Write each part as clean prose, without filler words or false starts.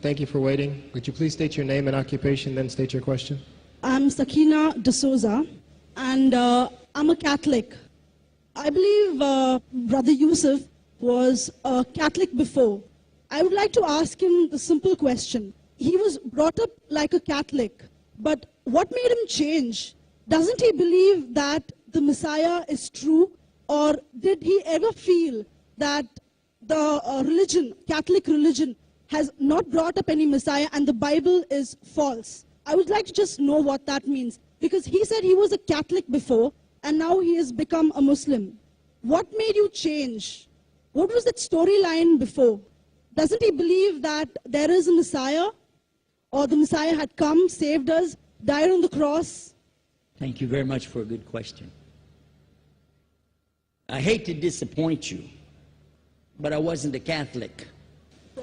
Thank you for waiting. Would you please state your name and occupation, then state your question? I'm Sakina D'Souza, and I'm a Catholic. I believe Brother Yusuf was a Catholic before. I would like to ask him the simple question. He was brought up like a Catholic, but what made him change? Doesn't he believe that the Messiah is true, or did he ever feel that the religion, Catholic religion, has not brought up any Messiah and the Bible is false? I would like to just know what that means, because he said he was a Catholic before and now he has become a Muslim. What made you change? What was that storyline before? Doesn't he believe that there is a Messiah, or the Messiah had come, saved us, died on the cross? Thank you very much for a good question. I hate to disappoint you, but I wasn't a Catholic.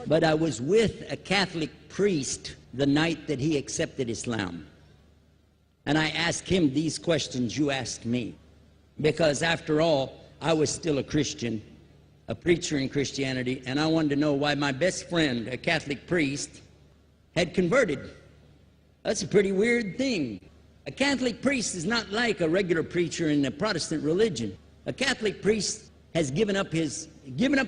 But I was with a Catholic priest the night that he accepted Islam. And I asked him these questions you asked me. Because after all, I was still a Christian, a preacher in Christianity, and I wanted to know why my best friend, a Catholic priest, had converted. That's a pretty weird thing. A Catholic priest is not like a regular preacher in the Protestant religion. A Catholic priest has given up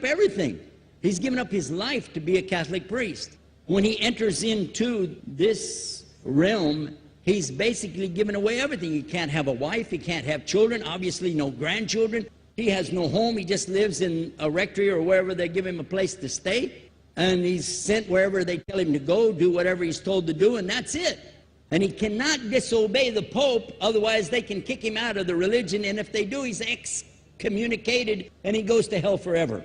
everything. He's given up his life to be a Catholic priest. When he enters into this realm, he's basically given away everything. He can't have a wife, he can't have children, obviously no grandchildren. He has no home, he just lives in a rectory or wherever they give him a place to stay. And he's sent wherever they tell him to go, do whatever he's told to do, and that's it. And he cannot disobey the Pope, otherwise they can kick him out of the religion, and if they do, he's excommunicated and he goes to hell forever.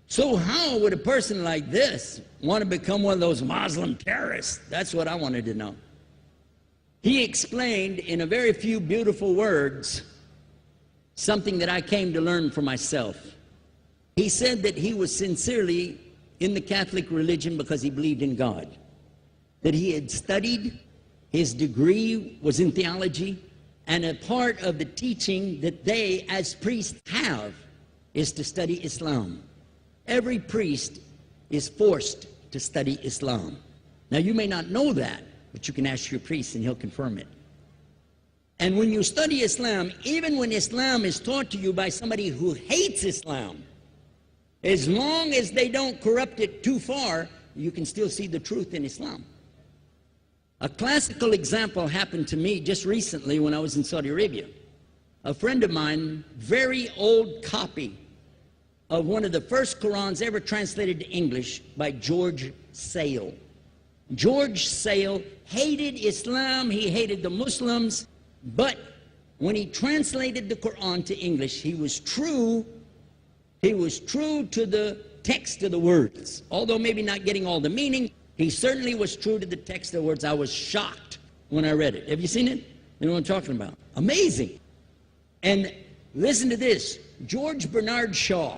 So how would a person like this want to become one of those Muslim terrorists? That's what I wanted to know. He explained in a very few beautiful words something that I came to learn for myself. He said that he was sincerely in the Catholic religion because he believed in God, that he had studied, his degree was in theology, and a part of the teaching that they as priests have is to study Islam. Every priest is forced to study Islam. Now you may not know that, but you can ask your priest and he'll confirm it. And when you study Islam, even when Islam is taught to you by somebody who hates Islam, as long as they don't corrupt it too far, you can still see the truth in Islam. A classical example happened to me just recently when I was in Saudi Arabia. A friend of mine, very old copy of one of the first Qurans ever translated to English by George Sale. George Sale hated Islam, he hated the Muslims, but when he translated the Quran to English, he was true to the text of the words. Although maybe not getting all the meaning, he certainly was true to the text of the words. I was shocked when I read it. Have you seen it? You know what I'm talking about? Amazing. And listen to this. George Bernard Shaw,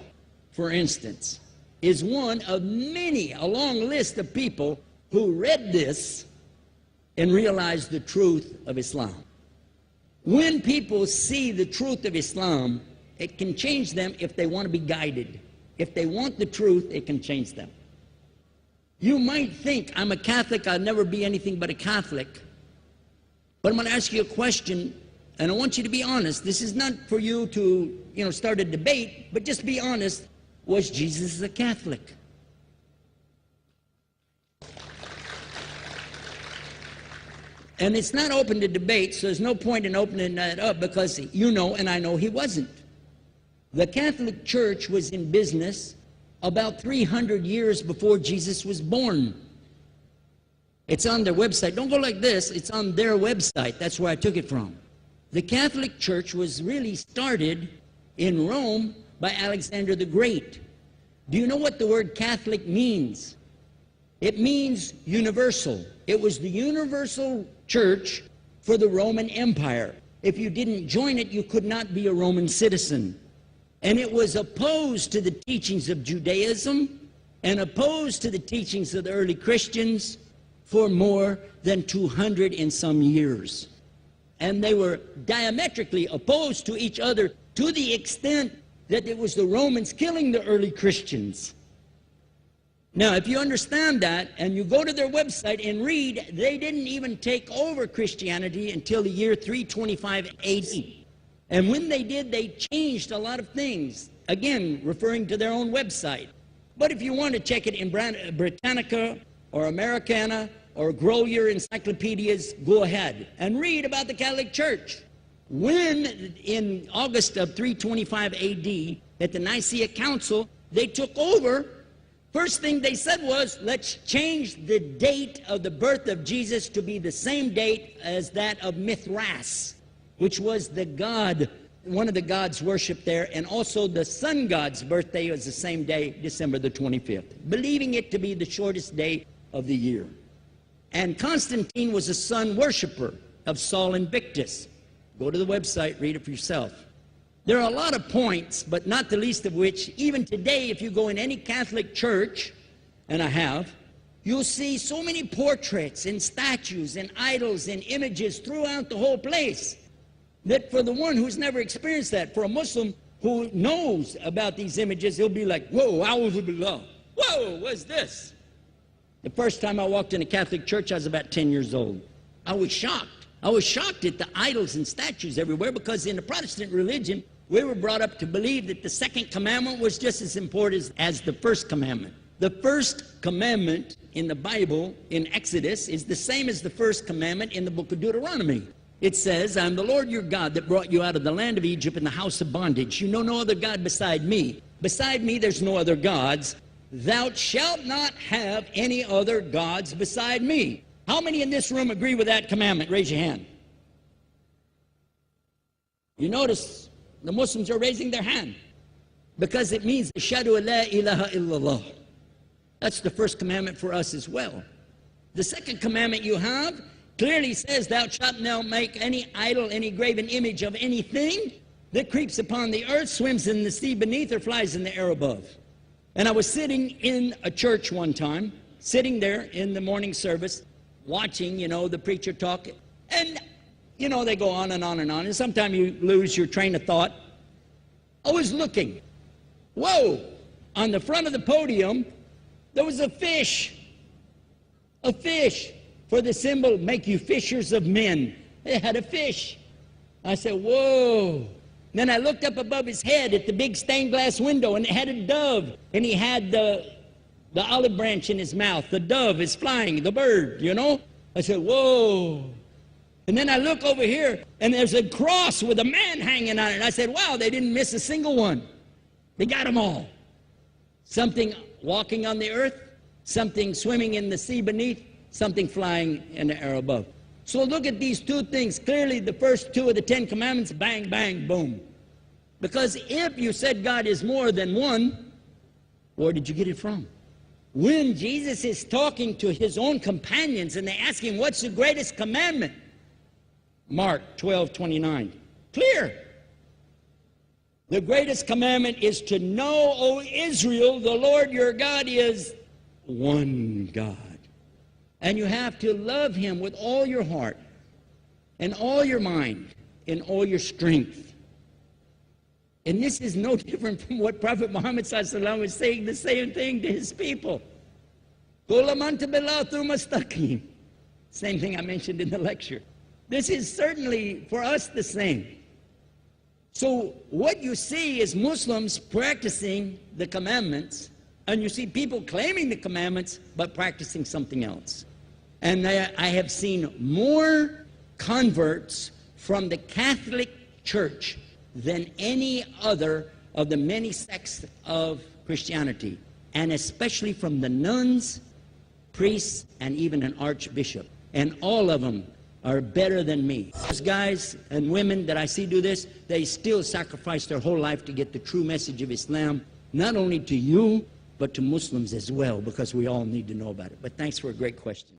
for instance, is one of many, a long list of people who read this and realized the truth of Islam. When people see the truth of Islam, it can change them if they want to be guided. If they want the truth, it can change them. You might think, I'm a Catholic, I'll never be anything but a Catholic. But I'm going to ask you a question, and I want you to be honest. This is not for you to, start a debate, but just be honest. Was Jesus a Catholic? And it's not open to debate, so there's no point in opening that up, because you know and I know he wasn't. The Catholic Church was in business about 300 years before Jesus was born. It's on their website. Don't go like this. It's on their website. That's where I took it from. The Catholic Church was really started in Rome by Alexander the Great. Do you know what the word Catholic means? It means universal. It was the universal church for the Roman Empire. If you didn't join it, you could not be a Roman citizen. And it was opposed to the teachings of Judaism and opposed to the teachings of the early Christians for more than 200 and some years. And they were diametrically opposed to each other to the extent that it was the Romans killing the early Christians. Now, if you understand that, and you go to their website and read, they didn't even take over Christianity until the year 325 AD. And when they did, they changed a lot of things, again, referring to their own website. But if you want to check it in Britannica or Americana or grow your encyclopedias, go ahead and read about the Catholic Church. When, in August of 325 AD, at the Nicaea Council, they took over, first thing they said was, let's change the date of the birth of Jesus to be the same date as that of Mithras, which was the god, one of the gods worshipped there, and also the sun god's birthday was the same day, December the 25th, believing it to be the shortest day of the year. And Constantine was a sun worshiper of Saul Invictus. Go to the website, read it for yourself. There are a lot of points, but not the least of which, even today, if you go in any Catholic church, and I have, you'll see so many portraits and statues and idols and images throughout the whole place, that for the one who's never experienced that, for a Muslim who knows about these images, he'll be like, whoa, a'udhu billah. Whoa, what's this? The first time I walked in a Catholic church, I was about 10 years old. I was shocked. I was shocked at the idols and statues everywhere, because in the Protestant religion, we were brought up to believe that the second commandment was just as important as the first commandment. The first commandment in the Bible, in Exodus, is the same as the first commandment in the book of Deuteronomy. It says, I am the Lord your God that brought you out of the land of Egypt in the house of bondage. You know no other God beside me. Beside me there's no other gods. Thou shalt not have any other gods beside me. How many in this room agree with that commandment? Raise your hand. You notice the Muslims are raising their hand, because it means Ashhadu an la ilaha illallah. That's the first commandment for us as well. The second commandment you have clearly says, thou shalt not make any idol, any graven image of anything that creeps upon the earth, swims in the sea beneath, or flies in the air above. And I was sitting in a church one time, sitting there in the morning service, watching, the preacher talk, and, they go on and on and on, and sometimes you lose your train of thought. I was looking. Whoa! On the front of the podium, there was a fish. A fish. For the symbol, make you fishers of men. They had a fish. I said, whoa. Then I looked up above his head at the big stained glass window, and it had a dove, and he had the olive branch in his mouth. The dove is flying, the bird, I said, whoa. And then I look over here, and there's a cross with a man hanging on it. I said, wow, they didn't miss a single one. They got them all. Something walking on the earth, something swimming in the sea beneath, something flying in the air above. So look at these two things. Clearly, the first two of the 10 commandments, bang, bang, boom. Because if you said God is more than one, where did you get it from? When Jesus is talking to his own companions and they ask him, what's the greatest commandment? Mark 12:29. Clear. The greatest commandment is to know, O Israel, the Lord your God is one God. And you have to love him with all your heart and all your mind and all your strength. And this is no different from what Prophet Muhammad ﷺ was saying, the same thing to his people. Same thing I mentioned in the lecture. This is certainly for us the same. So what you see is Muslims practicing the commandments, and you see people claiming the commandments but practicing something else. And I have seen more converts from the Catholic Church than any other of the many sects of Christianity, and especially from the nuns, priests, and even an archbishop. And all of them are better than me. Those guys and women that I see do this, they still sacrifice their whole life to get the true message of Islam, not only to you, but to Muslims as well, because we all need to know about it. But thanks for a great question.